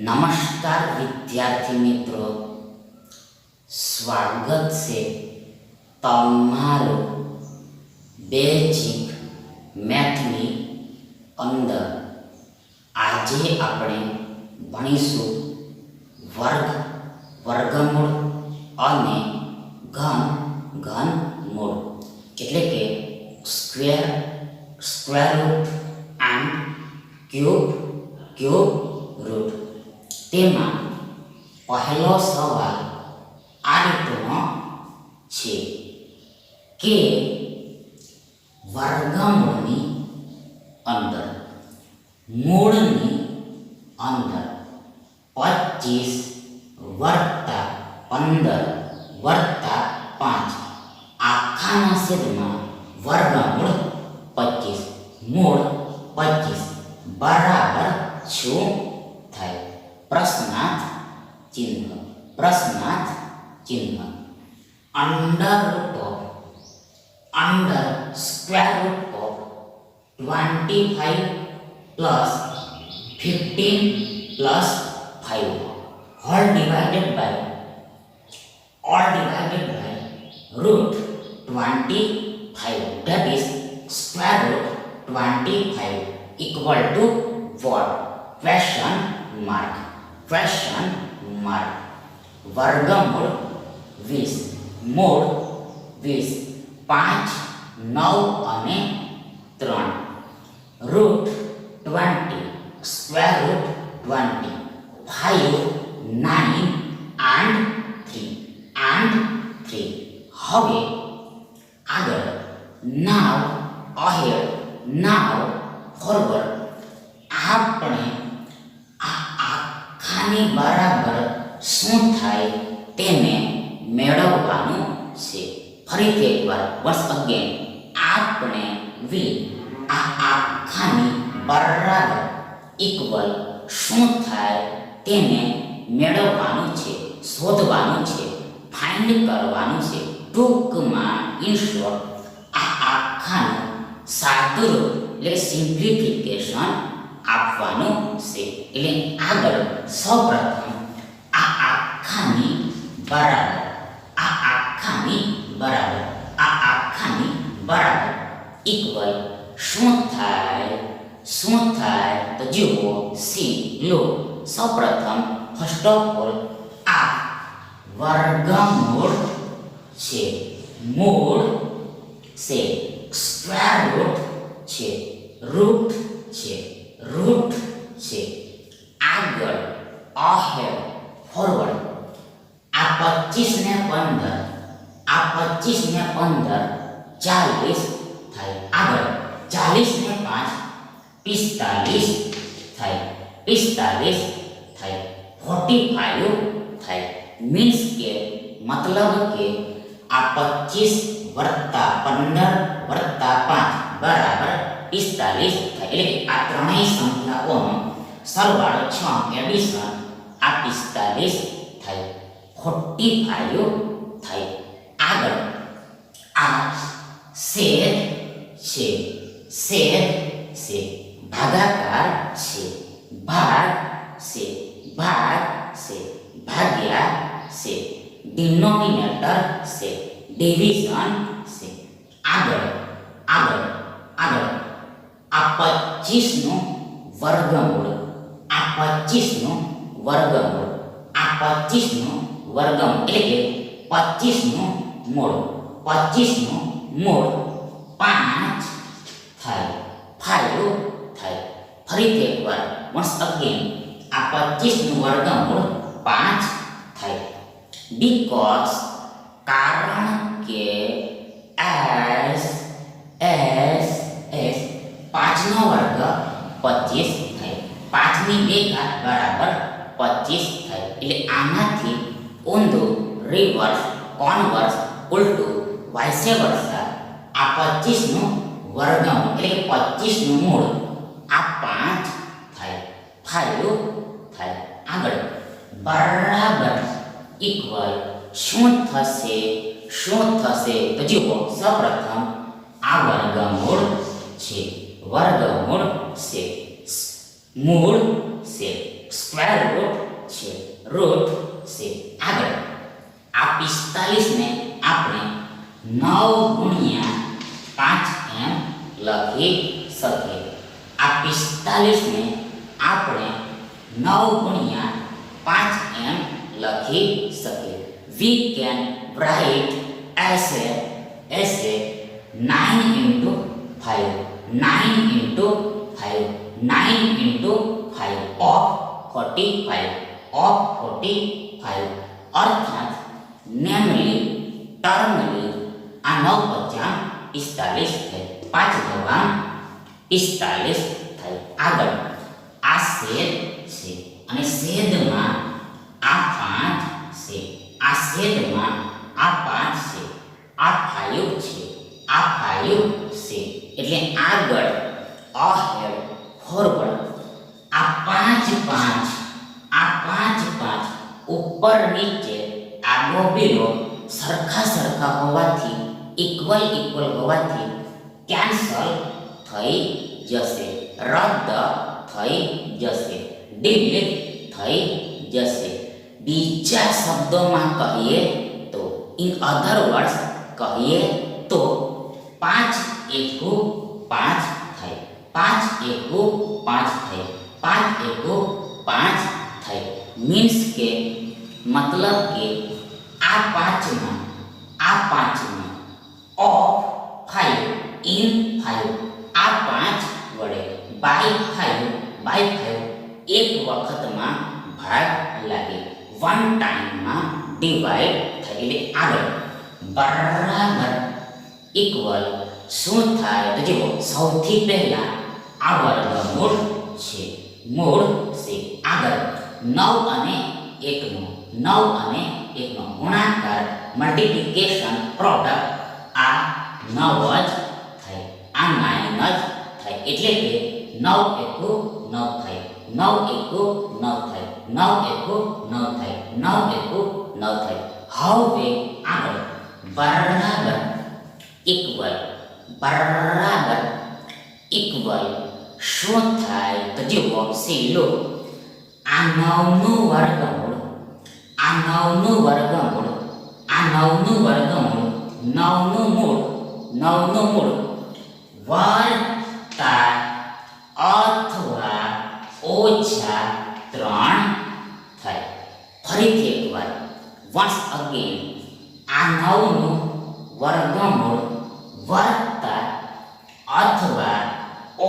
नमस्कार विद्यार्थी मित्रों, स्वागत से तमारो बेजिक मैथनी अंदर आजे આપણે ભણીશું વર્ગ, વર્ગમૂળ અને ઘનમૂળ એટલે કે square, square root and cube root. તેમાં પહેલો સવાલ આ રીતનો છે કે વર્ગમૂળની અંદર મૂળની અંદર 25 વત્તા 15 વત્તા 5 આખાના છેદમાં વર્ગમૂળ 25 મૂળ 25 બરાબર શું થાય? પ્રશ્નાર્થ ચિહ્ન under square root of 25 plus 15 plus 5 all divided by root 25, that is square root 25 equal to what? Question mark. વર્ગમૂળ 20, મૂળ 20, 5, 9 અને 3, રૂટ 20, square root 20, 5, 9 and 3. હવે આગળ now ahead, now forward આપણે આખાની બરાબર શું થાય તેને મેળવવાનું છે. ફરીથી એકવાર once again આપણે આ આખાની બરાબર ઇક્વલ શું થાય તેને મેળવવાનું છે, શોધવાનું છે, ફાઇન્ડ કરવાનું છે. ટૂંકમાં ઇન શોર્ટ આ આખાનું સાદુરૂપ એટલે સિમ્પ્લિફિકેશન આપવાનું છે. એટલે આગળ સૌપ્રથમ આ આખાની બરાબર ઇક્વલ શું થાય તો જુઓ, સી લો. સૌપ્રથમ ફર્સ્ટ ઓફ ઓલ આ વર્ગમૂળ છે, મૂળ છે, સ્ક્વેર રૂટ છે, રૂટ છે. આગળ અહેડ, ફોરવર્ડ આ 25 ને 15 40 થાય. આગળ 40 ને 5 45 થાય. 45 થાય. મીન્સ કે મતલબ કે આ 25 વત્તા 15 વત્તા 5 બરાબર 45 થાય. એટલે કે આ ત્રણેય સંખ્યાઓનો સરવાળો 6 એડિશન આ 45 થાય. 45 થાય. આગળ આ છેદ છે, ભાગાકાર છે, ભાગ છે, ભાગ્યા છે, ડિનોમિનેટર છે, ડિવિઝન છે. આગળ આ 25 નું વર્ગમૂળ, આ 25 નું વર્ગમૂળ એટલે કે 25 નું મૂળ 5 થાય. ફરીથી એકવાર once again આ 25 નું વર્ગમૂળ 5 થાય. because કારણ કે as 5 નો વર્ગ 25 થાય. 5 ની 2 ઘાત બરાબર 25 થાય. એટલે આનાથી ઊંધું, રિવર્સ, કોન્વર્સ, ઉલટું, વાઇસે વર્સા આ 25 નું વર્ગમૂળ એટલે 25 નું મૂળ આ 5 થાય. 5 થાય. આગળ બરાબર ઇક્વલ શું થશે તો જુઓ, સૌપ્રથમ આ વર્ગમૂળ છે, મૂળ છે, સ્ક્વેર રૂટ છે, રૂટ છે. આગળ આ 45 ને આપણે 9 ગુણ્યા 5 એમ લખી શકીએ. આ 45 ને આપણે 9 ગુણ્યા 5 એમ લખી શકીએ. We can write as a 9 into 5, 9 into 5, 9 into 5 of 45 અર્થાત નેમલી ટર્મલી આ 9 50 45 થાય, 5 જવા 45 થાય. આગળ આ છેદ છે અને છેદમાં આ 5 છે, આ છેદમાં આ 5 છે, આ 5 છે, આ 5 છે. એટલે આગળ અહેડ ફોરવર્ડ આ 5 આ 5 ઉપર નીચે આગો બીલો સરખા હોવાથી ઇક્વલ હોવાથી કેન્સલ થઈ જશે, રદ થઈ જશે, ડિલીટ થઈ જશે. બીજા શબ્દોમાં કહીએ તો ઇન અધર વર્ડ્સ કહીએ તો 5 એકુ 5 થાય, 5 એકુ 5 થાય, 5 એકુ 5 થાય. મીન્સ કે મતલબ કે આ 5 ઓફ 5 ઇન 5 આ 5 વડે બાય 5 એક વખતમાં ભાગ લાગે, વન ટાઈમમાં ડિવાઈડ થાય. એટલે આગળ બરાબર ઇક્વલ શું થાય તો જુઓ, સૌથી પહેલા આ વર્ગમૂળ છે, મૂળ છે. આગળ 9 અને 1 નો ગુણાકાર મલ્ટીપ્લિકેશન પ્રોડક્ટ આ 9 જ થાય, આ 9 જ થાય. એટલે કે 9 એકુ 9 થાય, 9 એકુ 9 થાય, 9 એકુ 9 થાય, 9 એકુ 9 થાય. હવે આગળ બરાબર ઇક્વલ શું થાય તો જુઓ, સીલો આ 9 નું વર્ગમૂળ, આ 9 નું વર્ગમૂળ, આ 9 નું વર્ગમૂળ, 9 નું મૂળ વત્તા અથવા ઓછા 3 થાય. ફરીથી એકવાર once again આ 9 નું વર્ગમૂળ વત્તા અથવા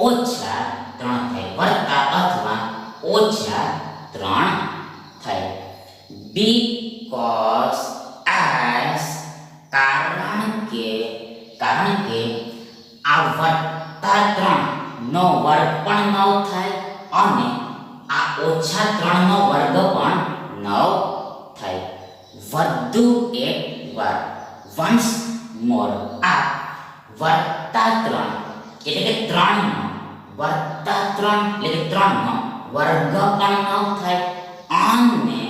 ઓછા 3 થાય, વત્તા અથવા ઓછા 3 થાય. because as કારણ કે આ વત્તા 3 નો વર્ગ પણ 9 થાય અને આ ઓછા 3 નો વર્ગ પણ 9 થાય. વધુ એક વાર once more આ વત્તા 3 એટલે કે 3 નો વત્તા 3 એટલે કે 3 નો વર્ગ પણ 9 થાય અને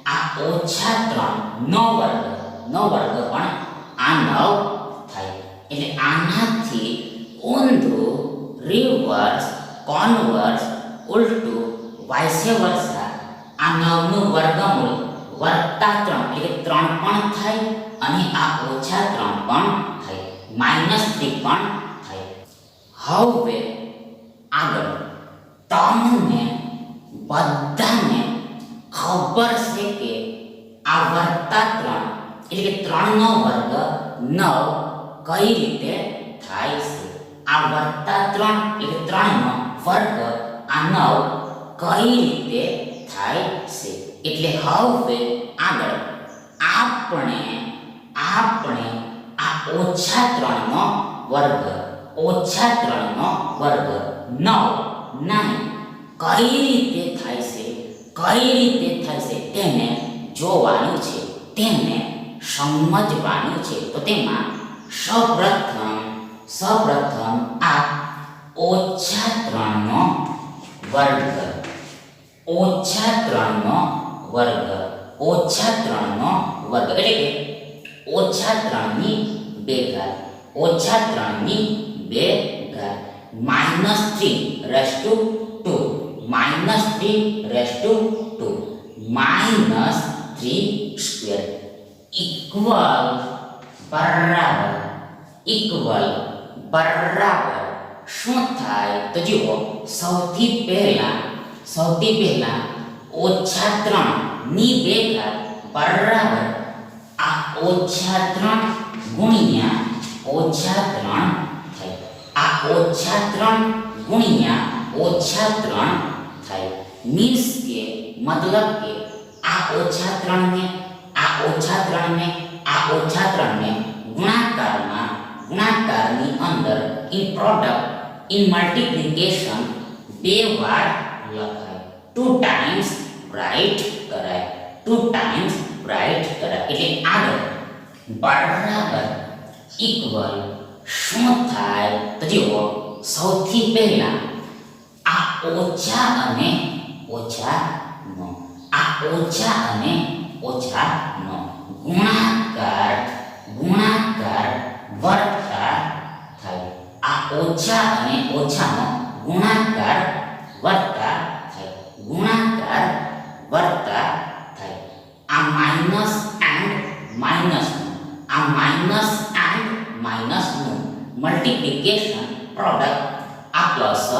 આ ઓછા 3 નો વર્ગ પણ આ 9 થાય. એટલે આનાથી ઊંધું, રિવર્સ, કોન્વર્સ, ઉલટું, વાઇસે વર્સા આ 9 નું વર્ગમૂળ વત્તા 3 એટલે કે 3 પણ થાય અને આ ઓછા 3 પણ થાય, -3 પણ થાય. હવે આગળ તમને બધાને ખબર છે કે આ વત્તા 3 એટલે કે 3 નો વર્ગ 9 કઈ રીતે થાય છે. આ વત્તા 3 એટલે 3 નો વર્ગ આ 9 કઈ રીતે થાય છે. એટલે હવે આગળ આપણે આ ઓછા 3 નો વર્ગ 9 કઈ રીતે થાય છે તેને જોવાનું છે, તેને સમજવાનું છે. તો તેમાં સૌપ્રથમ આ ઓછા 3 નો વર્ગ, ઓછા 3 નો વર્ગ એટલે કે ઓછા 3 ની 2 ઘાત, ઓછા 3 ની 2 ઘાત -3 raised to 2, -3/2 -3² ઇક્વલ બરાબર શું થાય તો જુઓ સૌથી પહેલા -3 ની 2 ઘાત બરાબર આ -3 ગુણ્યા -3 થાય આ -3 ગુણ્યા -3 થાય મીન્સ કે મતલબ કે આ -3 ને આ -3 ને ગુણાકારની અંદર ઇન પ્રોડક્ટ ઇન મલ્ટીપ્લિકેશન 2 વાર લખાય 2 ટાઈમ્સ રાઈટ કરાય એટલે આગળ બરાબર ઇક્વલ શું થાય તો જુઓ સૌથી પહેલા આ ઓછા અને ઓછાનો ગુણાકાર વત્તા થાય આ ઓછા અને ઓછાનો ગુણાકાર વત્તા થાય આ માઇનસ એન્ડ માઇનસનું મલ્ટીપ્લિકેશન પ્રોડક્ટ આ પ્લસ જ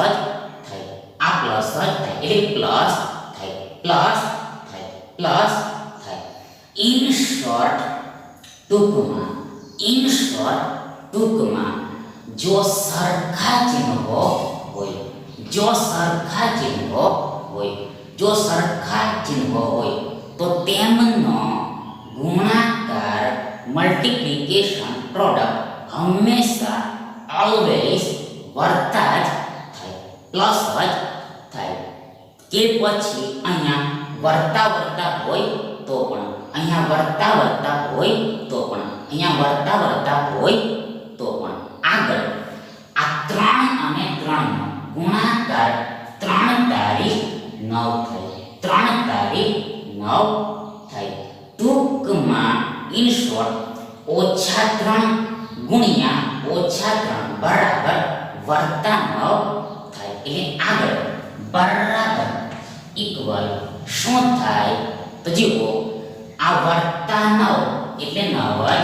થાય એટલે પ્લસ થાય ઇન શોર્ટ ટૂંકમાં જો સરખા ચિહ્નો હોય તો તેમનો ગુણાકાર મલ્ટીપ્લિકેશન પ્રોડક્ટ હંમેશા ઓલવેઝ વર્તા જ થાય પ્લસ જ થાય કે પછી અહીંયા વર્તા હોય તો પણ આગળ આ 3 અને 3 નો ગુણાકાર 3 તારીખ 9 થાય ટૂંકમાં ઇન શોર્ટ -3 ગુણ્યા -3 બરાબર વર્તા 9 થાય એટલે આગળ બરાબર ઇક્વલ શું થાય તો જુઓ આ વર્તા 9 એટલે 9 જ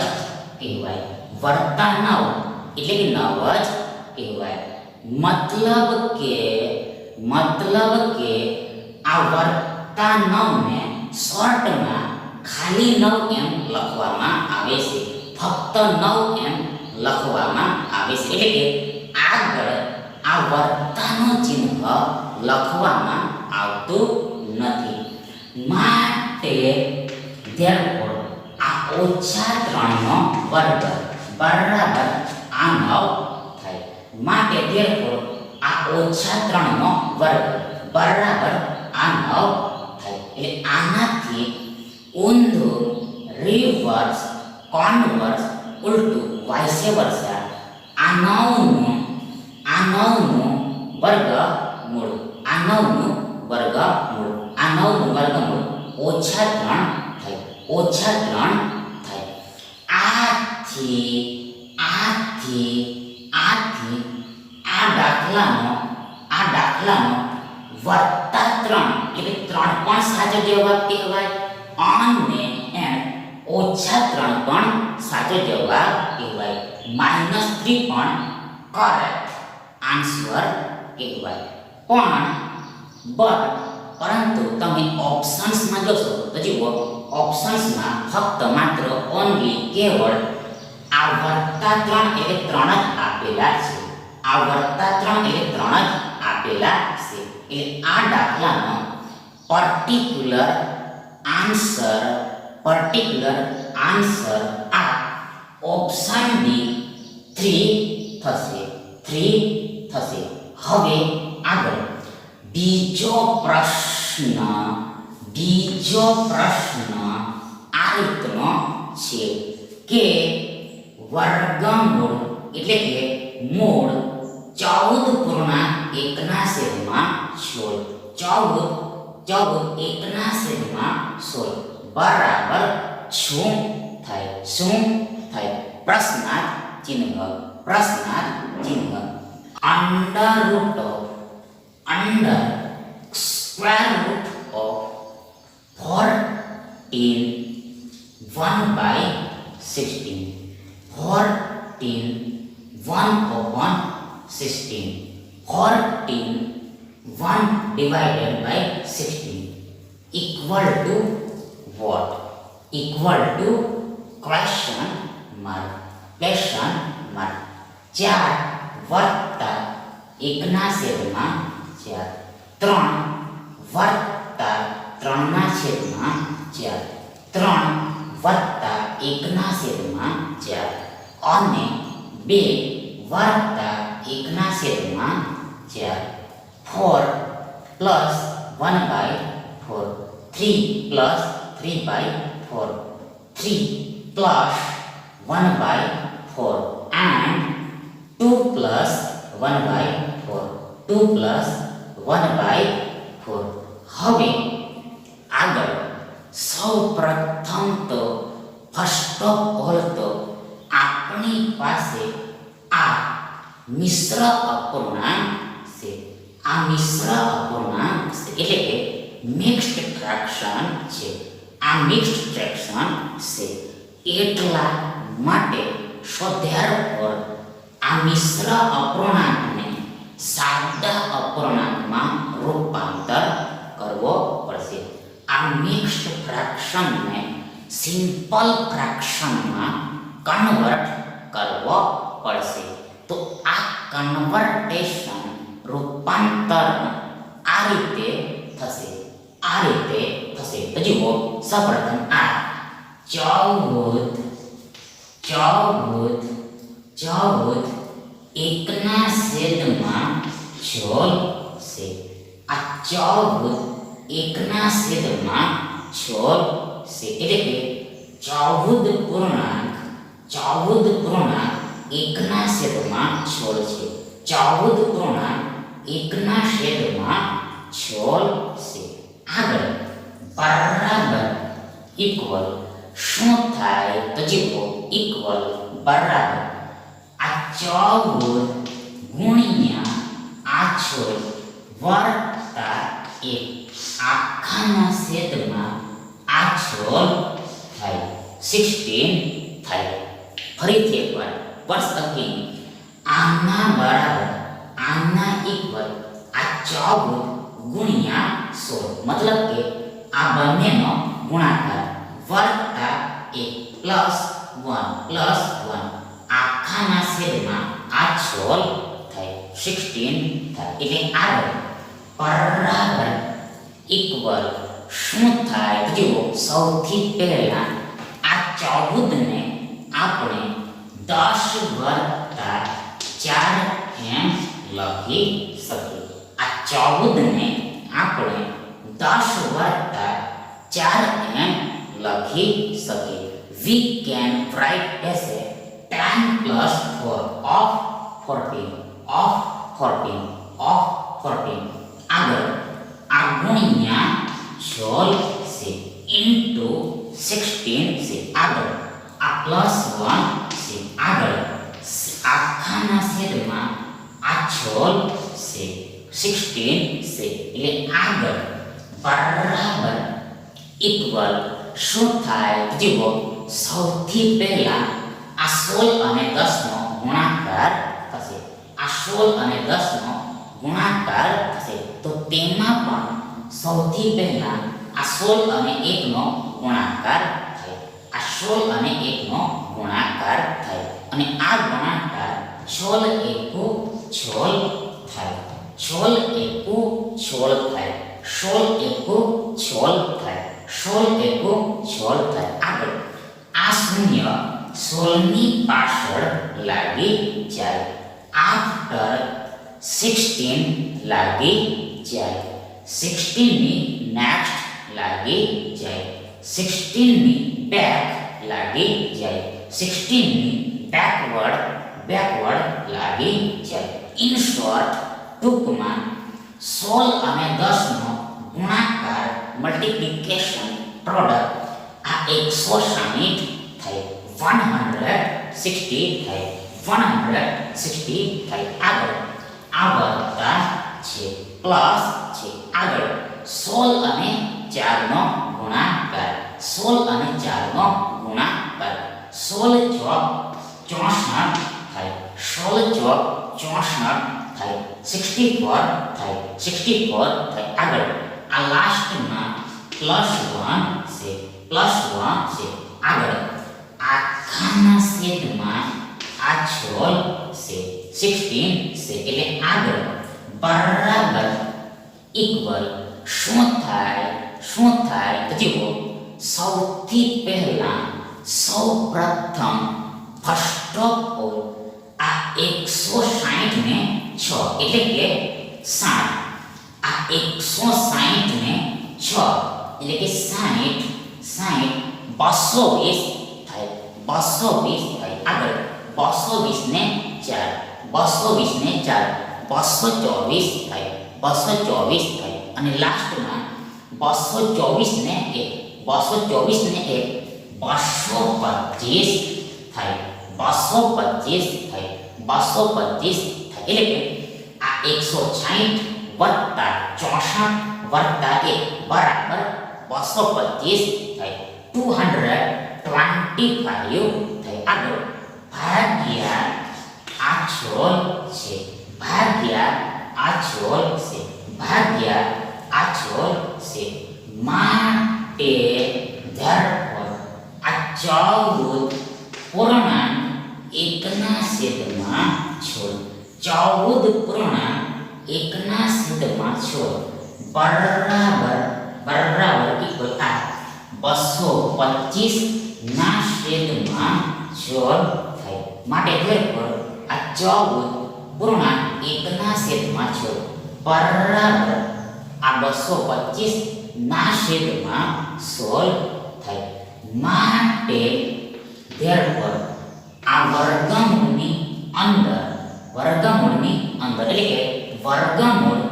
કહેવાય મતલબ કે આ વર્તા 9 ને શોર્ટમાં ખાલી 9 એમ લખવામાં આવે છે ફક્ત 9 એમ લખવામાં આવે છે એટલે કે આગળ આ વર્તાનું ચિહ્ન લખવામાં આવતું નથી માટે therefore આ -3 નો વર્ગ બરાબર આ 9 થાય માટે therefore આ -3 નો વર્ગ બરાબર આ 9 થાય એટલે આનાથી ઊંધું રિવર્સ કોન્વર્સ ઉલટું વાઇસે વર્સા આ 9 નું વર્ગમૂળ -3 થાય આથી આ દાખલાનો વત્તા 3 એટલે 3 પણ સાચો જવાબ કહેવાય અને -3 પણ સાચો જવાબ કહેવાય -3 પણ કરેક્ટ આન્સર કહેવાય પરંતુ તમે ઓપ્શન્સમાં જોશો તો જુઓ ઓપ્શન્સમાં ફક્ત માત્ર ઓનલી કેવળ આ -3 એટલે 3 જ આપેલા છે એટલે આ દાખલાનો પર્ટિક્યુલર આન્સર આ ઓપ્શન ડી 3 થશે હવે આગળ બીજો પ્રશ્ન આ રીતનો છે કે વર્ગમૂળ એટલે કે મૂળ 14.1 ના છેદમાં 16 બરાબર શું થાય પ્રશ્નાર્થ ચિહ્ન under square root of 14 1 by 16. 14 1 upon 16. 14 1 divided by 16 equal to what? Equal to question mark. 4 વત્તા 1 છેદમાં 4. 3 વત્તા 3 છેદમાં 4. 3 વત્તા 1 છેદમાં 4 અને 2 વત્તા 1 છેદમાં 4. 4 plus 1 by 4. 3 plus 3 by 4. 3 plus 1 by 4 and 2 plus 1 by 4. 2 plus 1 by 4. હવે આગળ સૌ પ્રથમ તો ફર્સ્ટ ઓફ ઓલ તો આપણી પાસે આ મિશ્ર અપૂર્ણાંક છે. આ મિશ્ર અપૂર્ણાંક છે એટલે કે મિક્સ્ડ ફ્રેક્શન છે. આ મિક્સ્ડ ફ્રેક્શન છે એટલા માટે સ્વાધ્યાય આ મિશ્ર અપૂર્ણાંકને સાદા અપૂર્ણાંકમાં રૂપાંતર કરવો પડશે. આ મિક્સ્ડ ફ્રેક્શનને સિમ્પલ ફ્રેક્શનમાં કન્વર્ટ કરવો પડશે. તો આ કન્વર્ટેશન રૂપાંતર આ રીતે થશે. તો જુઓ સૌપ્રથમ આ 14 એકના છેદમાં 16 છે. આ 14 એકના છેદમાં 16 છે એટલે કે 14 પૂર્ણાંક 1ના છેદમાં 16 છે. 14 પૂર્ણાંક 1ના છેદમાં 16 છે. આગળ બરાબર ઇક્વલ શું થાય તો જુઓ ઇક્વલ બરાબર આ 14 ગુણ્યા આ 16 વત્તા 1 આખાના છેદમાં આ 16 થાય 16 થાય. ફરીથી એકવાર once again આના બરાબર આના ઇક્વલ આ 14 ગુણ્યા 16 મતલબ કે આ બંનેનો ગુણાકાર વત્તા 1 પ્લસ 1 આખાના છેદમાં આ 16 થાય 16 થાય. એટલે આગળ બરાબર ઇક્વલ શું થાય જુઓ સૌથી પહેલા આ 14 ને આપણે 10 વત્તા 4 એમ લખી શકીએ. આ 14 ને આપણે 10 વત્તા 4 એમ લખી શકીએ. We can write as a 10 plus 4 of 14. આગળ આ ગુણ્યા 16 છે ઇન્ટુ 16 છે. આગળ આ પ્લસ 1 છે. આગળ આખાના છેદમાં આ 16 છે 16 છે. એટલે આગળ બરાબર ઇક્વલ શું થાય જુઓ સૌથી પહેલા આ 16 અને 10 નો ગુણાકાર થશે. આ 16 અને 10 નો ગુણાકાર થશે તો તેમાં પણ સૌથી પહેલા આ 16 અને 1 નો ગુણાકાર થાય. આ 16 અને 1 નો ગુણાકાર થાય અને આ ગુણાકાર 16 એકુ 16 થાય. 16 એકુ 16 થાય. 16 એકુ 16 થાય. 16 એકુ 16 થાય. આગળ આ શૂન્ય 16 ની પાછળ લાગી જાય. આફ્ટર 16 લાગી જાય. 16 ની નેક્સ્ટ લાગી જાય. 16 ની બેક લાગી જાય. 16 ની બેકવર્ડ લાગી જાય. ઇન શોર્ટ ટૂંકમાં 16 અને 10 નો ગુણાકાર મલ્ટીપ્લિકેશન પ્રોડક્ટ આ 160 થાય 160 થાય 160 થાય. આગળ આ વત્તા છે પ્લસ છે. આગળ 16 અને 4 નો ગુણાકાર. 16 અને 4 નો ગુણાકાર. 16 ચોક 64 થાય. 16 ચોક 64 થાય. 64 થાય. 64 થાય. આગળ આ લાસ્ટમાં +1 છે. +1 છે. આગળ આખાના છેદમાં આ છોલ છે 16 છે. એટલે આગળ બરાબર ઇક્વલ શું થાય? શું થાય? તો જુઓ, સૌથી પહેલા સૌપ્રથમ ફર્સ્ટ ઓફ ઓલ આ 160 ને 6 એટલે કે 60. આ 160 ને 6 એટલે કે 60 220 થાય. 220 થાય. આગળ 220 ને 4 220 ને 4 224 થાય. 224 થાય. અને લાસ્ટમાં 224 ને 1 224 ને 1 225 થાય. 225 થાય. 225 થાય. એટલે કે આ 160 વત્તા 64 વત્તા 1 બરાબર 225 થાય. 225 થાય. આગળ ભાગ્યા આ છોલ છે. ભાગ્યા આ છોલ છે. ભાગ્યા આ છોલ છે. માટે therefore આ 14 પૂર્ણાંક 1 ના છેદમાં છોલ. 14 પૂર્ણાંક 1 ના છેદમાં છોલ બરાબર ઇક્વલ આ 225 ના છેદમાં છોલ થાય. માટે therefore આ 14 પૂર્ણાંક 1 ના છેદમાં છોલ બરાબર આ 225 ના છેદમાં છોલ થાય. માટે therefore આ વર્ગમૂળની અંદર એટલે કે વર્ગમૂળ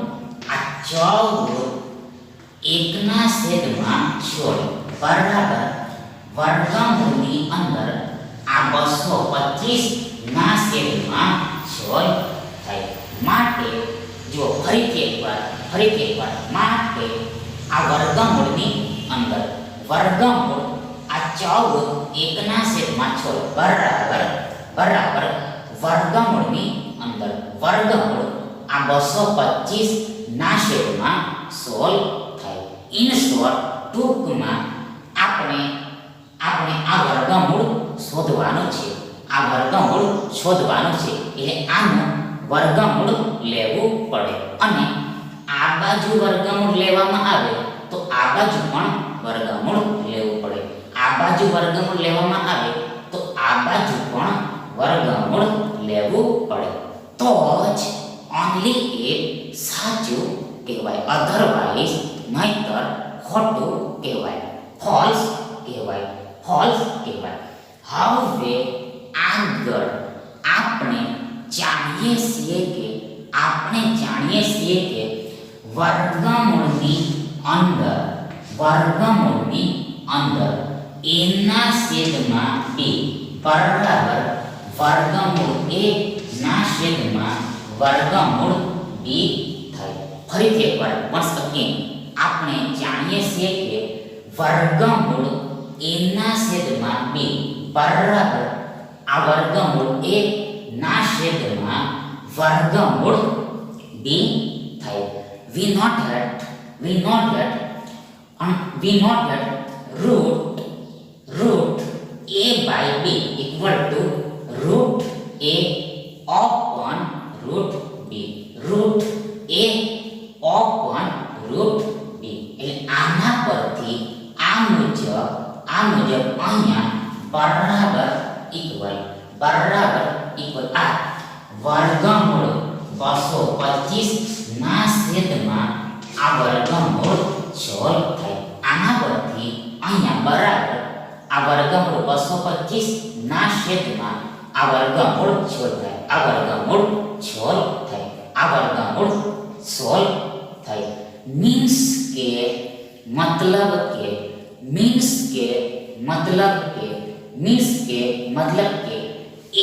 આ 14 1 ના છેદમાં છોલ બરાબર વર્ગમૂળની અંદર આ 225 ના છેદમાં છોલ થાય. માટે જો ફરીથી એકવાર માટે આ વર્ગમૂળની અંદર વર્ગમૂળ આ 14 1 ના છેદમાં છોલ બરાબર વર્ગમૂળની અંદર વર્ગમૂળ આ 225 ના છેદમાં છોલ થાય. ઇન શોર્ટ ટૂંકમાં આપણે આ વર્ગમૂળ શોધવાનું છે. એટલે આનું વર્ગમૂળ લેવું પડે. અને આ બાજુ વર્ગમૂળ લેવામાં આવે તો આ બાજુ પણ વર્ગમૂળ લેવું પડે. આ બાજુ વર્ગમૂળ લેવામાં આવે તો આ બાજુ પણ વર્ગમૂળ લેવું પડે. તો જ ઓન્લી એ સાચું કહેવાય. અધરવાઇઝ નહીતર ખોટું કહેવાય. ફોલ્સ કહેવાય. હવે આગળ આપણે જાણીએ છીએ કે વર્ગમૂળની અંદર a ના છેદમાં b બરાબર વર્ગમૂળ a ના છેદમાં વર્ગમૂળ b થાય. ફરીથી એકવાર once again આપણે જાણીએ છીએ કે વર્ગમૂળ a ના છેદમાં b બરાબર આ વર્ગમૂળ a ના છેદમાં વર્ગમૂળ b થાય. we know that root a by b equal to root a upon root b. root a upon root b એટલે આના પરથી આ મુજબ અહીંયા બરાબર ઇક્વલ આ વર્ગમૂળ 225 ના છેદમાં આ વર્ગમૂળ છોલ થાય. આના પરથી અહીંયા બરાબર આ વર્ગમૂળ 225 ના છેદમાં આ વર્ગમૂળ છોલ થાય. આ વર્ગમૂળ છોલ થાય. મીન્સ કે મતલબ કે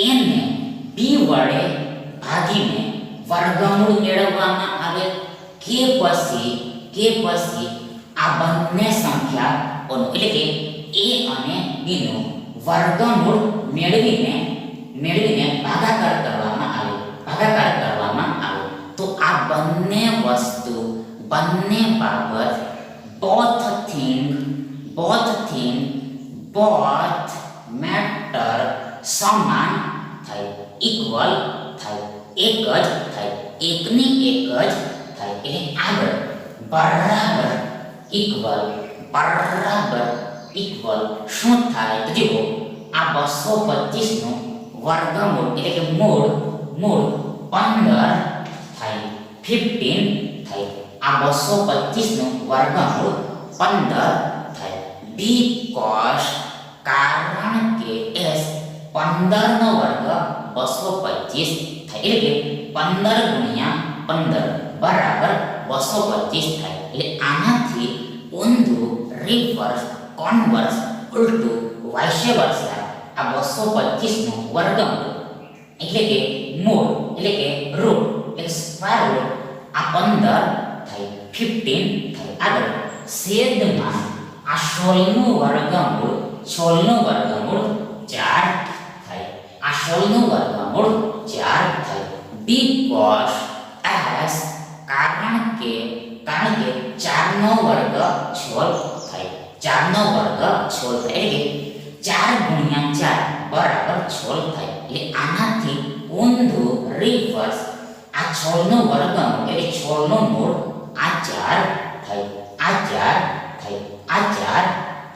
એને b વડે ભાગીને વર્ગમૂળ મેળવવામાં આવે પછી આ બંને સંખ્યાઓનું એટલે કે a અને b નું વર્ગમૂળ મેળવીને ભાગાકાર કરવામાં આવે તો આ બંને વસ્તુ બંને બાબત both matter સમાન થાય ઇક્વલ થાય એક જ થાય એકની એક જ થાય એટલે આગળ બરાબર ઇક્વલ શું થાય તો જુઓ આ 225 નું વર્ગમૂળ એટલે કે મૂળ 15 થાય 15 થાય આ 225 નું વર્ગમૂળ 15 થાય બીકોઝ કારણ કે s 15 નો વર્ગ 225 થાય એટલે કે 15 ગુણ્યા 15 બરાબર 225 થાય એટલે આનાથી ઊંધું રિવર્સ કોન્વર્સ ઉલટું વાઇસ વર્સા આ 225 નું વર્ગમૂળ એટલે કે મૂળ એટલે કે રૂટ એટલે સ્ક્વેર રૂટ આ 15 થાય 15 થાય આગળ છેદમાં આ 16 નું વર્ગમૂળ 4 થાય આ 16 નું વર્ગમૂળ 4 થાય બીકોઝ એસ કારણ કે 4 નો વર્ગ 16 થાય 4 નો વર્ગ 16 થાય એટલે 4 ગુણ્યા 4 બરાબર 16 થાય એટલે આનાથી ઊંધું રિવર્સ આ 16 નો વર્ગમૂળ એટલે 16 નો મૂળ આ 4 થાય આ 4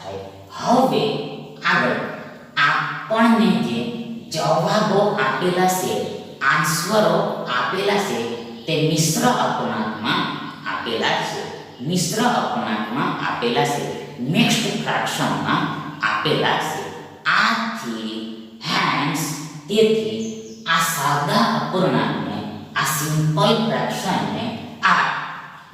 થાય હવે આગળ આપણને જે જવાબો આપેલા છે આન્સરો આપેલા છે તે મિશ્ર અપૂર્ણાંકમાં આપેલા છે મિક્સ્ડ ફ્રેક્શનમાં આપેલા છે તેથી આ સાદા અપૂર્ણાંકને આ સિમ્પલ ફ્રેક્શનને આ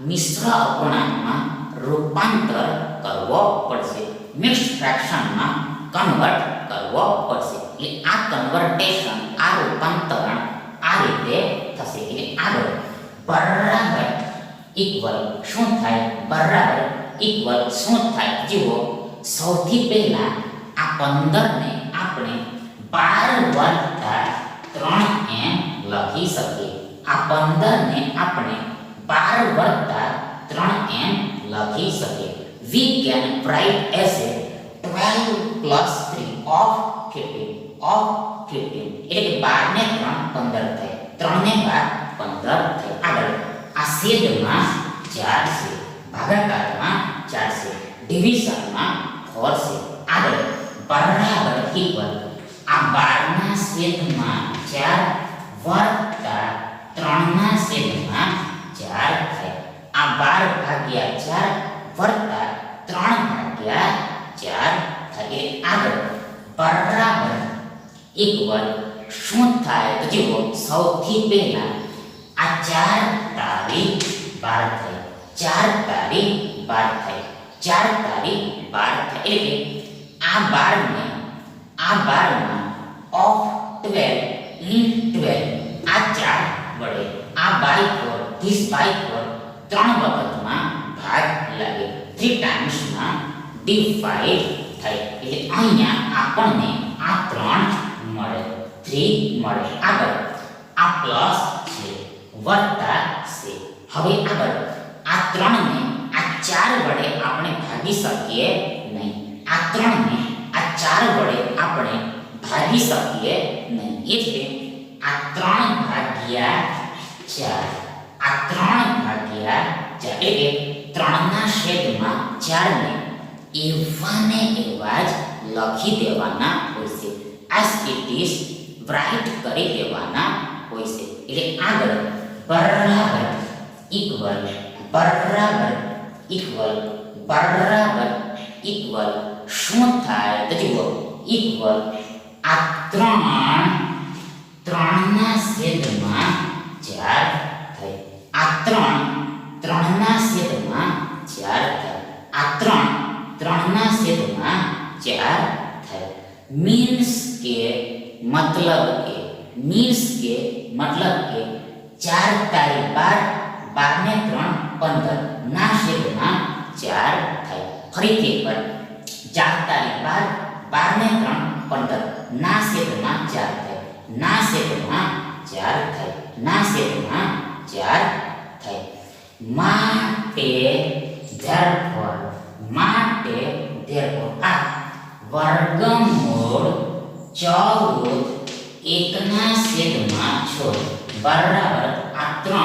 મિશ્ર અપૂર્ણાંકમાં રૂપાંતર કરવો પડશે મિક્સ્ડ ફ્રેક્શનમાં કન્વર્ટ કરવો પડશે એટલે આ કન્વર્ટેશન આ રૂપાંતરણ આ રીતે થશે એટલે આગળ બરાબર ઇક્વલ શું થાય જુઓ સૌથી પહેલા આ 15 ને આપણે 12 + 3m લખી શકીએ આ 15 ને આપણે 12 + 3m લખી શકીએ we can write as a 12 + 3 of 15 એટલે કે 12 ને 3 15 થાય 3 ને 12 15 થાય આગળ આ છેદમાં 4 છે ભાગાકારમાં 4 છે ડિવિઝનમાં 4 છે આગળ બરાબર ઇક્વલ આ 12 ના છેદમાં 4 વત્તા 3 ના છેદમાં 4 થાય આ 12 ભાગ્યા 4 વત્તા 3 ભાગ્યા 4 થાય આગળ બરાબર ઇક્વલ શું થાય તો જુઓ સૌથી પહેલા આ 4 તારી 12 થાય 4 તારી 12 થાય 4 તારી 12 થાય એટલે કે આ 12 ને આ 12 માં ઓફ 12 ઇન 12 આ 4 વડે આ બાય 4 ધીસ બાય 4 3 વખતમાં ભાગ લાગે 3 ટાઈમ્સ માં ડિવાઇડ થાય એટલે અહીંયા આપણને આ 3 મળે 3 મળે આગળ આ પ્લસ છે વત્તા છે હવે આગળ આ 3 ને આ 4 વડે આપણે ભાગી શકીએ નહીં આ 3 ને આ 4 વડે આપણે ભાગી શકીએ નહીં એટલે આ 3 ભાગ્યા 4 આ 3 ભાગ્યા 4 એટલે 3 ના છેદમાં 4 ને એવા ને એવા જ લખી દેવાના હોય છે as it is write કરી દેવાના હોય છે એટલે આગળ બરાબર ઇક્વલ શું થાય તો જુઓ ઇક્વલ આ 3 ના છેદમાં 4 થાય આ 3 ના છેદમાં 4 થાય આ 3 ના છેદમાં 4 થાય મીન્સ કે મતલબ કે 4 તારી 12 12 ને 3 15 ના છેદમાં 4 થાય. ફરીથી એકવાર 4 તારી 12 12 ને 3 15 ના છેદમાં 4 થાય. ના છેદમાં 4 થાય. ના છેદમાં 4 થાય. માટે therefore આ વર્ગમૂળ 14 1 ના છેદમાં 6 બરાબર આ 3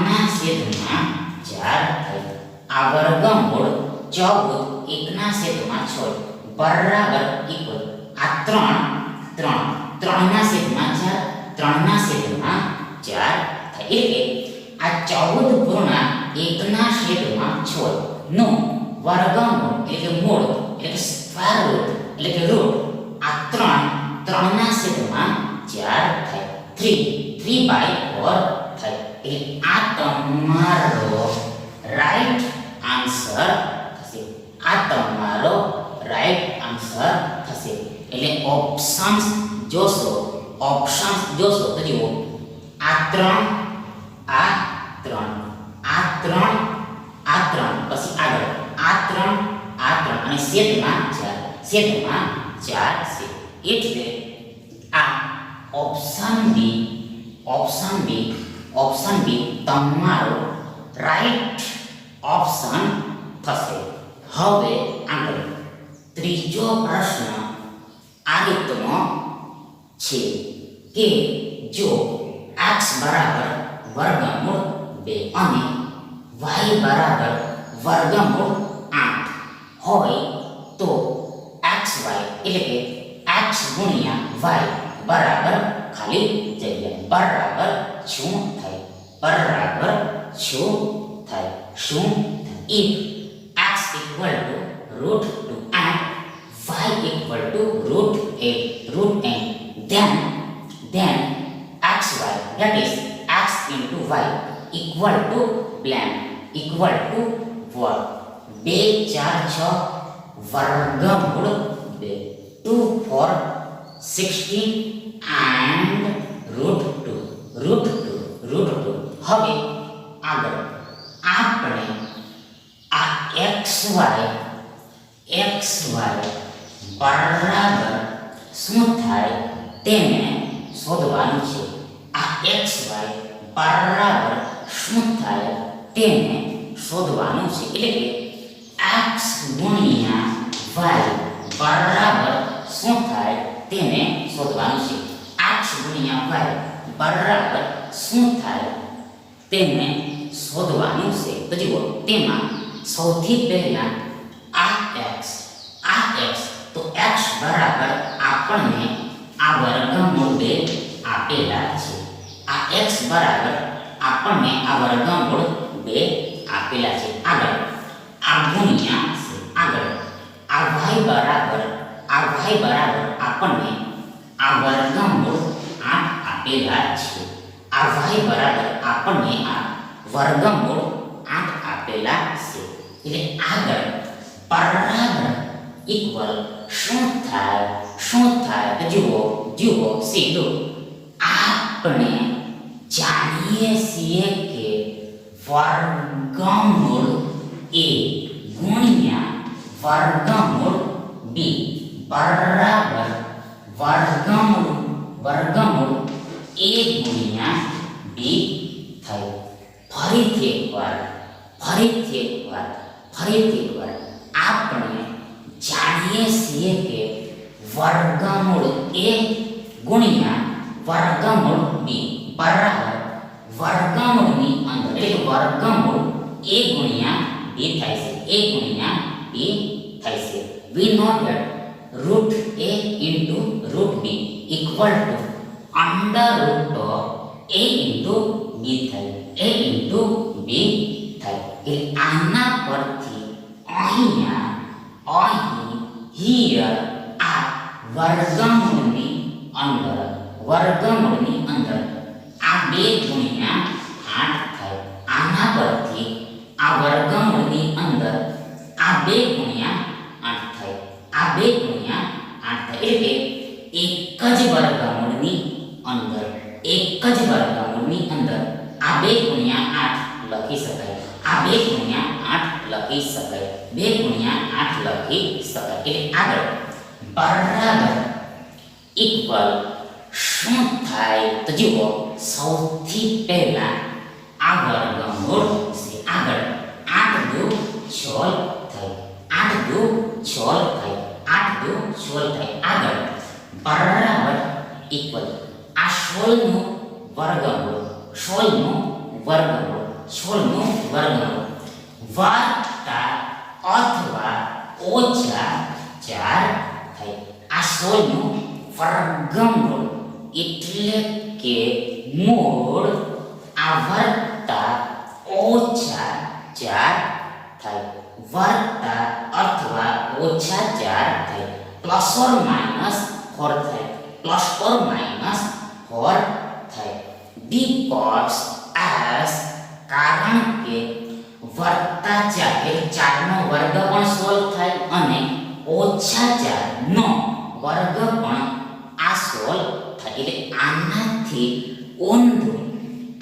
ના છેદમાં 4 થાય. આ વર્ગમૂળ 14 1 ના છેદમાં 6 બરાબર ઇક્વલ આ 3 ના છેદમાં 4 3 ના છેદમાં 4 થાય. એટલે આ 14 પૂર્ણાંક 1 ના છેદમાં 6 નું વર્ગમૂળ એટલે મૂળ એટલે સ્ક્વેર રૂટ એટલે કે રૂટ આ 3 ના છેદમાં 4 થાય. 3/4 થાય. એટલે આ તમારો રાઈટ આન્સર થશે. આ તમારો રાઈટ આન્સર થશે. એટલે ઓપ્શન્સ જોશો તો જુઓ આ 3 આ 3 પછી આગળ આ 3 અને છેદમાં 4 છે. એટલે આ ઓપ્શન બી તમારો રાઈટ ઓપ્શન થશે. હવે આગળ ત્રીજો પ્રશ્ન આ રીતનો છે કે જો x બરાબર વર્ગમૂળ 2 અને y બરાબર વર્ગમૂળ 8 હોય તો xy એટલે કે x ગુણ્યા y બરાબર ખાલી જગ્યા બરાબર શું થાય? if x equal to root 2 and y equal to root 8 then xy that is x into y equal to blank equal to what? 2 4 6 વર્ગમૂળ 2 2 4 16 and root 2 હવે આગળ આપણે આ xy બરાબર શું થાય તેને શોધવાનું છે. આ xy બરાબર શું થાય તેને શોધવાનું છે. એટલે કે x ગુણ્યા y બરાબર શું થાય તેને શોધવાનું છે. x ગુણ્યા y બરાબર શું થાય તેને શોધવાનું છે. તો જુઓ તેમાં સૌથી પહેલા આ x તો x બરાબર આપણને આ વર્ગમૂળ 2 આપેલા છે. આ x બરાબર આપણને આ વર્ગમૂળ 2 આપેલા છે. આગળ આ ગુણ્યા છે. આગળ આ y બરાબર આપણને આ વર્ગમૂળ 8 આપેલા છે. આ y બરાબર આપણને આ વર્ગમૂળ 8 આપેલા છે. એટલે આગળ બરાબર ઇક્વલ શું થાય તો જુઓ સીધું આપણે જાણીએ છીએ કે વર્ગમૂળ a ગુણ્યા વર્ગમૂળ b બરાબર વર્ગમૂળ a ગુણ્યા b થાય. ફરીથી એકવાર આપણે જાણીએ છીએ કે વર્ગમૂળ a ગુણ્યા વર્ગમૂળ b બરાબર વર્ગમૂળની અંદર એટલે વર્ગમૂળ a ગુણ્યા b થાય છે. we know that root a into root b equal to under root of a into b થાય. એટલે આના પરથી here આ વર્ગમૂળની અંદર આ 2 ગુણ્યા 8 થાય. આના પરથી આ વર્ગમૂળની અંદર આ 2 ગુણ્યા 8 થાય. આ 2 ગુણ્યા 8 થાય. એટલે એક જ વર્ગમૂળની અંદર આ 2 ગુણ્યા 8 લખી શકાય. આ 2 ગુણ્યા 8 લખી શકાય, 2 ગુણ્યા 8 લખી શકાય. એટલે આગળ બરાબર ઇક્વલ શું થાય તો જુઓ, સૌથી પહેલા આ વર્ગમૂળ છે. આગળ 8 દુ 16 થાય, 8 દુ 16 થાય, 8 દુ 16 થાય. આગળ બરાબર ઇક્વલ આ 16 નું વર્ગમૂળ, 16 નું વર્ગમૂળ, 16 નું વર્ગમૂળ વત્તા અથવા ઓછા 4 થાય. આ 16 નું વર્ગમૂળ એટલે કે મૂળ આ વત્તા ઓછા 4 થાય, વત્તા અથવા ઓછા 4 થાય, પ્લસ ઓર માઇનસ 4 થાય, પ્લસ ઓર માઇનસ 4 થાય. બીકોઝ એસ કારણ કે વત્તા 4 એટલે 4 નો વર્ગ પણ 16 થાય અને ઓછા 4 નો વર્ગ પણ આ 16 થાય. એટલે આનાથી ઊંધું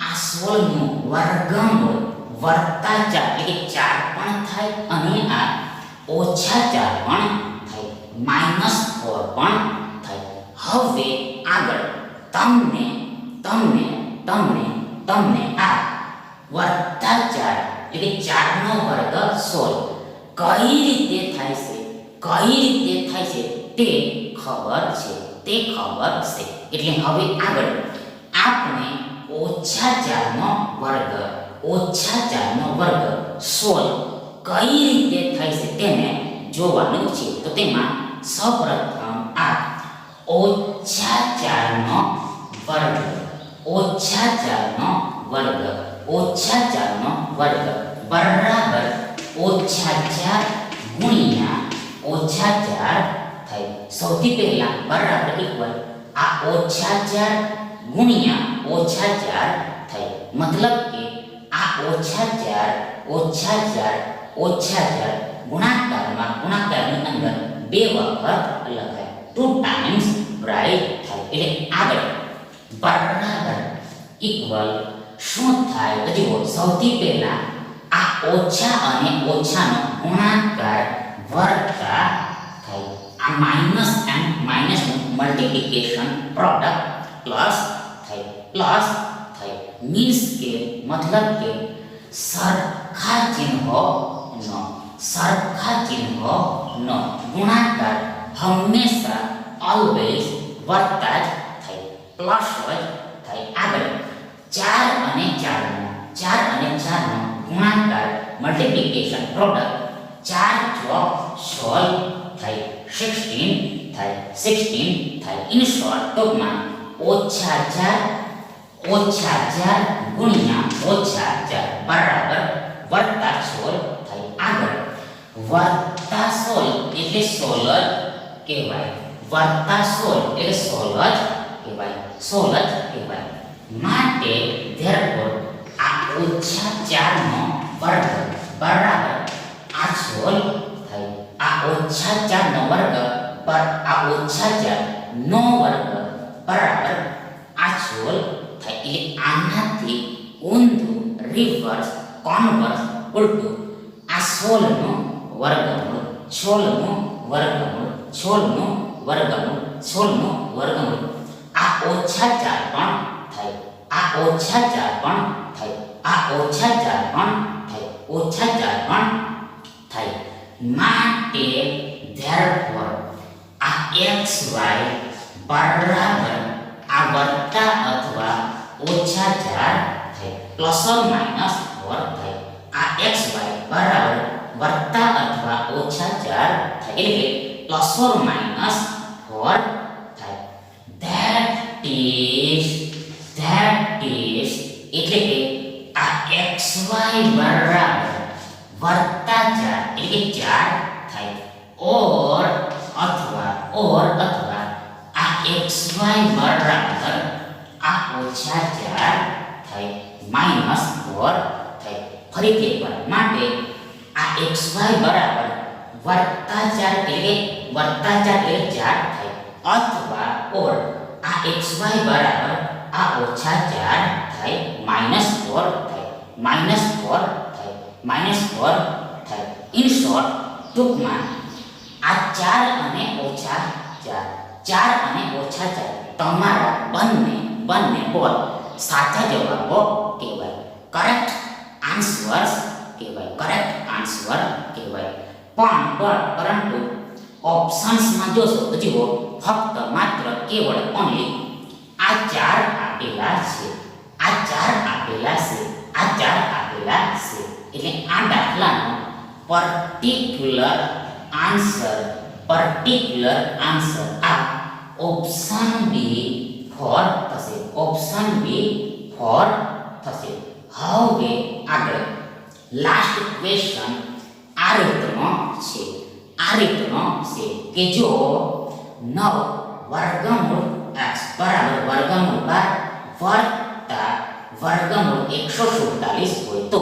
આ 16 નું વર્ગમૂળ વત્તા 4 એટલે 4 પણ થાય અને આ ઓછા 4 પણ થાય, માઇનસ 4 પણ થાય. હવે આગળ તમને તમને તમને તમને આ વત્તા 4 એટલે 4 નો વર્ગ 16 કઈ રીતે થાય છે, કઈ રીતે થાય છે તે ખબર છે, તે ખબર છે. એટલે હવે આગળ આપણે ઓછા 4 નો વર્ગ, ઓછા 4 નો વર્ગ 16 કઈ રીતે થાય છે તેને જોવાનું છે. તો તેમાં સૌપ્રથમ આ ઓછા 4 નો વર્ગ, ઓછા 4 નો વર્ગ, ઓછા 4 નો વર્ગ બરાબર ઓછા 4 ગુણ્યા ઓછા 4 થાય. સૌથી પહેલા બરાબર ઇક્વલ આ ઓછા 4 ગુણ્યા ઓછા 4 થાય. મતલબ કે આ ઓછા 4 ઓછા 4 ઓછા 4 ગુણાકારમાં, ગુણાકારની અંદર 2 વખત લખાય, 2 ટાઈમ્સ રાઈટ થાય. એટલે આગળ બરાબર ઇક્વલ શું થાય તો જુઓ, સૌથી પહેલા આ ઓછા અને ઓછાનો ગુણાકાર વત્તા થાય, આ minus M માઇનસનું multiplication product plus થાય, પ્લસ થાય. મીન્સ કે મતલબ કે સરખા ચિહ્નો નો, સરખા ચિહ્નો નો ગુણાકાર હંમેશા ઓલવેઝ વત્તા જ થાય, પ્લસ જ થાય. આગળ 4 અને 4 નો, 4 અને 4 નો ગુણાકાર મલ્ટીપ્લિકેશન પ્રોડક્ટ 4 ચોક 16 થાય, 16 થાય, 16 થાય. ઇન શોર્ટ ટૂંકમાં ઓછા 4 ગુણ્યા ઓછા 4 બરાબર વત્તા 16 થાય. આગળ વત્તા 16 એટલે 16 જ કહેવાય, વત્તા 16 એટલે 16 જ કહેવાય, 16 જ કહેવાય. માટે therefore આ ઓછા 4 નો વર્ગ બરાબર આ 16 થાય. આ ઓછા 4 નો વર્ગ પર આ ઓછા 4 નો વર્ગ બરાબર આ 16 થાય. એટલે આનાથી ઊંધું, રિવર્સ, કોન્વર્સ, ઉલટું આ 16 નો વર્ગમૂળ, 16 નો વર્ગમૂળ, 16 નો વર્ગમૂળ, 16 નો વર્ગમૂળ આ ઓછા 4 પણ થાય, આ ઓછા 4 પણ થાય, આ ઓછા 4 પણ થાય, ઓછા 4 પણ થાય. માટે therefore આ xy બરાબર આ વત્તા અથવા ઓછા 4 થાય, પ્લસ ઓર માઇનસ 4 થાય. આ xy બરાબર વત્તા અથવા ઓછા 4 થાય, એટલે પ્લસ ઓર માઇનસ 4 થાય. that is એટલે કે આ xy બરાબર વત્તા 4 એટલે કે 4 થાય, ઓર અથવા આ xy બરાબર આ ઓછા 4 થાય, માઇનસ 4 થાય. ફરીથી એકવાર, માટે આ xy બરાબર વત્તા 4 એટલે 4 થાય, અથવા ઓર આ xy બરાબર આ ઓછા 4 થાય, માઇનસ 4 થાય, માઇનસ 4 થાય. -4 થાય. ઇન શોર્ટ, ટૂંકમાં આ 4 અને ઓછા 4 અને ઓછા 4 તમારા બંને બોલ સાચા જવાબો કહેવાય. કરેક્ટ આન્સર્સ કહેવાય. પરંતુ ઓપ્શન્સમાં જોશો તો જુઓ, ફક્ત માત્ર કેવળ ઓનલી આ 4 આપેલા છે. એટલે આ દાખલાનો પર્ટિક્યુલર આન્સર આ ઓપ્શન બી 4 થશે. હવે આગળ લાસ્ટ ક્વેશ્ચન આ રીતનો છે કે જો 9 વર્ગમૂળ x બરાબર વર્ગમૂળ 12 વત્તા વર્ગમૂળ 147 હોય તો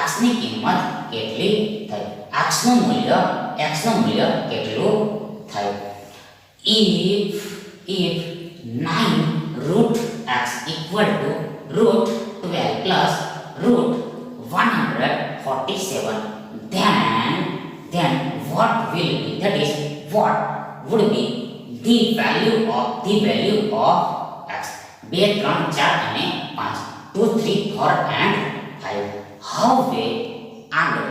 x ની કિંમત કેટલી થાય? x નું મૂલ્ય કેટલું થાય? if 9 root x equal to root 12 plus root 147, then what would be the value of x? 2 3 4 અને 5 2 3 4 and 5. હવે આગળ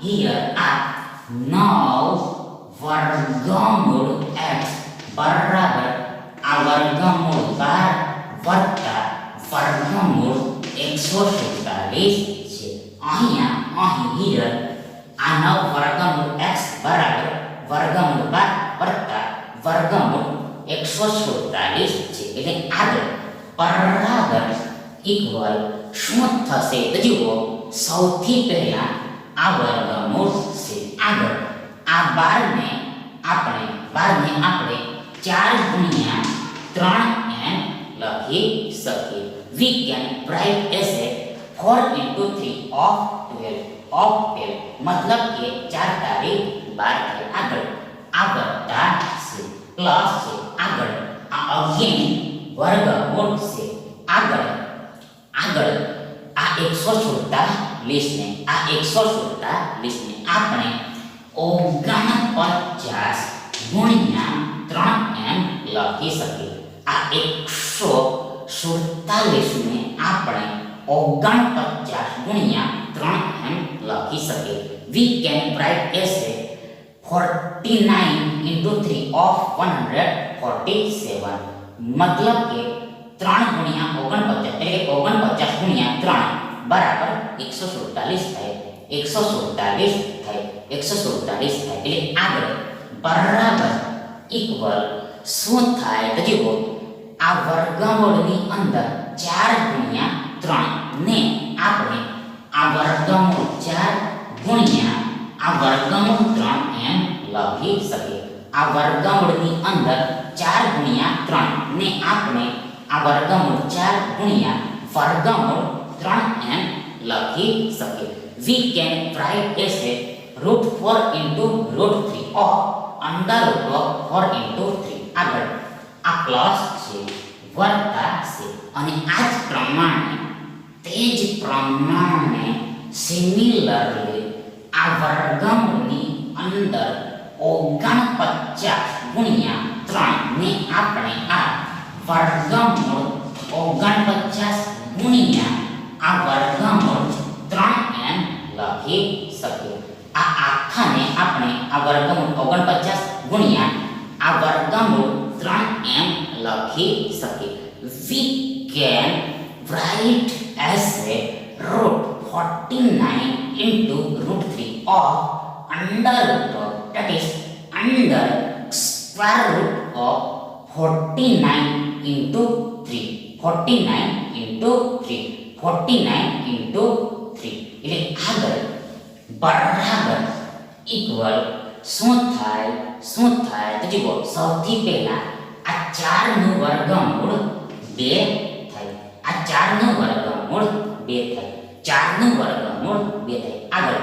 here આ 9 વર્ગમૂળ x બરાબર આ વર્ગમૂળ 12 વત્તા વર્ગમૂળ 147 છે. here આ 9 વર્ગમૂળ x બરાબર વર્ગમૂળ 12 વત્તા વર્ગમૂળ 147 છે. એટલે આગળ બરાબર ઇક્વલ શું થશે તો જુઓ, સૌથી પહેલા આ વર્ગમૂળ છે. આગળ આ 12 ને આપણે 4 ગુણ્યા 3m લખી શકીએ. we can write as a 4 into 3 of 12 મતલબ કે 4 તારી 12 થાય. આગળ આ વત્તા છે, પ્લસ છે. આગળ આ અગેન વર્ગમૂળ છે. આગળ આ 147 ને આપણે 49 ગુણ્યા 3m લખી શકીએ. આ 147 ને આપણે 49 ગુણ્યા 3m લખી શકીએ. we can write as a 49 into 3 of 147 મતલબ કે 3 ગુણ્યા 49 એટલે 49 ગુણ્યા 3 બરાબર 147 થાય. 147 થાય. એટલે આગળ બરાબર ઇક્વલ શું થાય તો જુઓ, આ વર્ગમૂળની અંદર 4 ગુણ્યા 3 ને આપણે આ વર્ગમૂળ 4 ગુણ્યા આ વર્ગમૂળ 3m લખી શકીએ. આ વર્ગમૂળની અંદર 4 ગુણ્યા 3 ને આપણે આ વર્ગમૂળ 4 ગુણ્યા વર્ગમૂળ 3m લખી શકીએ. we can write as a root 4 into root 3 or under root of 4 into 3. આગળ આ પ્લસ છે, વત્તા છે અને આ જ પ્રમાણે સિમિલરલી આ વર્ગમૂળની અંદર 49 ગુણ્યા 3 ને આપણે આ વર્ગમૂળ 49 ગુણ્યા આ વર્ગમૂળ 3m લખી શકીએ. આ આખાને આપણે આ વર્ગમૂળ 49 ગુણ્યા આ વર્ગમૂળ 3m લખી શકીએ. we can write as a root 49 into root 3 or under root of, that is under square root of 49 into 3. 49 into 3. 49 into 3. એટલે આગળ બરાબર ઇક્વલ શું થાય તો જુઓ, સૌથી પહેલા આ 4 નું વર્ગમૂળ 2 થાય. આ 4 નું વર્ગમૂળ 2 થાય. 4 નું વર્ગમૂળ 2 થાય. આગળ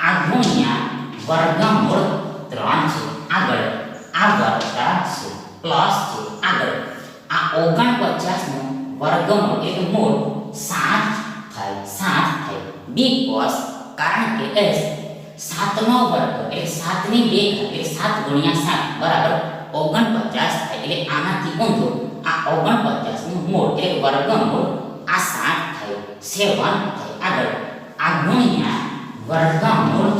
આ ગુણ્યા વર્ગમૂળ 3 છે. આગળ આ વત્તા છે, પ્લસ છે. આગળ આ 49 નું વર્ગમૂળ એટલે મૂળ 7 થાય બીકોઝ કારણ કે એસ 7 નો વર્ગ એટલે 7 ની 2 ઘાત એટલે 7 ગુણ્યા 7 બરાબર 49 થાય. એટલે આનાથી ઊંધું આ 49 નું મૂળ એટલે વર્ગમૂળ આ 7 થાય 7 થાય. આગળ આ ગુણ્યા વર્ગમૂળ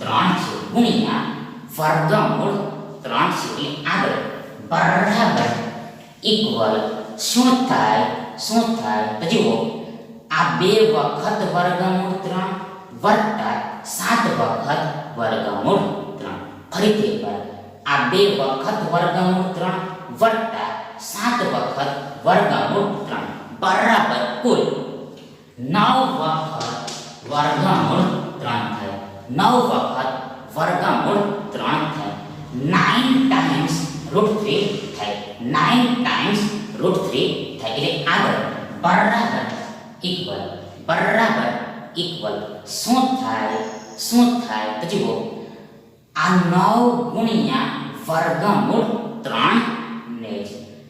3 છે ગુણ્યા વર્ગમૂળ 3 છે. એટલે આગળ બરાબર ઇક્વલ શું થાય તો જુઓ આ 2 વખત વર્ગમૂળ 3 વત્તા 7 વખત વર્ગમૂળ 3. ફરીથી એકવાર આ 2 વખત વર્ગમૂળ 3 વત્તા 7 વખત વર્ગમૂળ 3 બરાબર કુલ 9 વખત વર્ગમૂળ 3 થાય. 9 વખત વર્ગમૂળ 3 થાય. 9 ટાઈમ્સ √3 થાય. 9 ટાઈમ્સ √3 થાય. એટલે આગળ બરાબર ઇક્વલ શું થાય તો જુઓ આ 9 ગુણ્યા વર્ગમૂળ 3 ને જ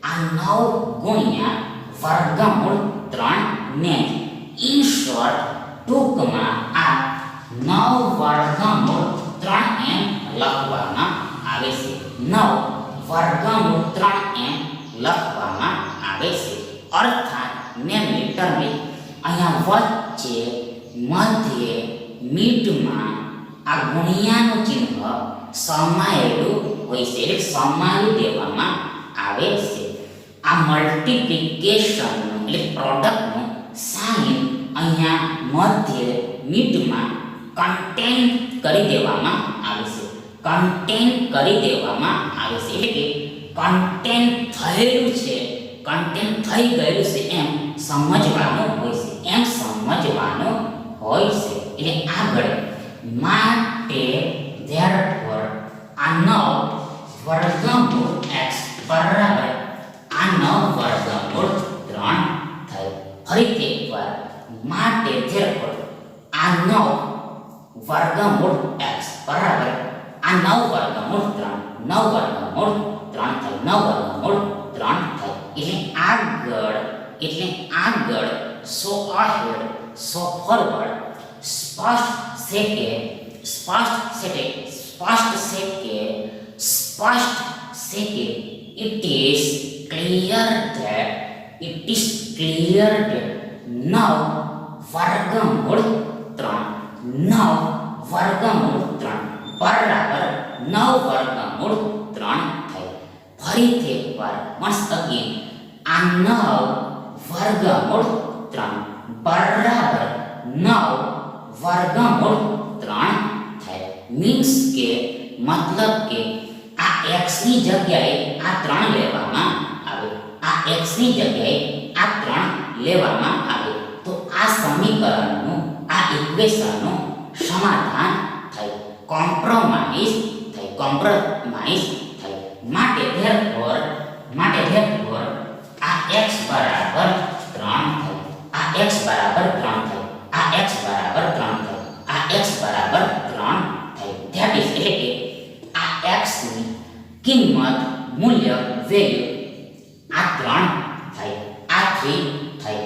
આ 9 ગુણ્યા વર્ગમૂળ 3 ને જ ઇન શોર્ટ ટૂંકમાં આ 9 વર્ગમૂળ 3 એમ લખવામાં આવે છે. 9 વર્ગમૂળ 3 એમ લખવામાં આવે છે. અર્થાત નેમલી ટર્મિક અહીંયા વચ્ચે મધ્ય મીટમાં આ ગુણ્યાનું ચિહ્ન સમાયેલું હોય છે એટલે સમાવી દેવામાં આવે છે. આ મલ્ટિપ્લિકેશનનું એટલે પ્રોડક્ટનું સાઇન અહીંયા મધ્ય મીટમાં કન્ટેન કરી દેવામાં આવે છે. એટલે કે કન્ટેન થયેલું છે કન્ટેન થઈ ગયેલું છે એમ સમજવાનું હોય છે. એટલે આગળ માટે ધેરફોર આ 9 વર્ગમૂળ x બરાબર આ 9 વર્ગમૂળ 3 થાય. ફરીથી એકવાર માટે ધેરફોર આ 9 વર્ગમૂળ x બરાબર આ 9 વર્ગમૂળ 3 થાય. 9 વર્ગમૂળ 3 થાય. એટલે આગળ સો અહેડ સો ફોરવર્ડ સ્પષ્ટ છે કે it is clear that 9 વર્ગમૂળ 3 બરાબર 9 વર્ગમૂળ 3 થાય. ફરીથી એકવાર once again આ 9 વર્ગમૂળ 3 બરાબર 9 વર્ગમૂળ 3 થાય. મીન્સ કે મતલબ કે આ x ની જગ્યાએ આ 3 લેવામાં આવે તો આ સમીકરણનું આ ઇક્વેશનનું સમાધાન થાય. કોમ્પ્રોમાઇઝ થાય. માટે ધેરફોર આ x બરાબર 3 થાય. આ x બરાબર 3 થાય. ધેટ ઇઝ એટલે કે આ x ની કિંમત મૂલ્ય વેલ્યુ આ 3 થાય. આ 3 થાય.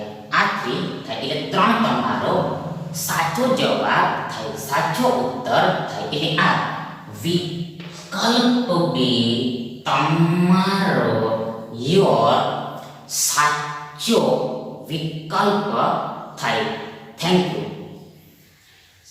એટલે 3 તમારો સાચો જવાબ થાય. સાચો ઉત્તર થાય. એટલે આ વિકલ્પ બી તમારો સાચો વિકલ્પ થાય. Thank you.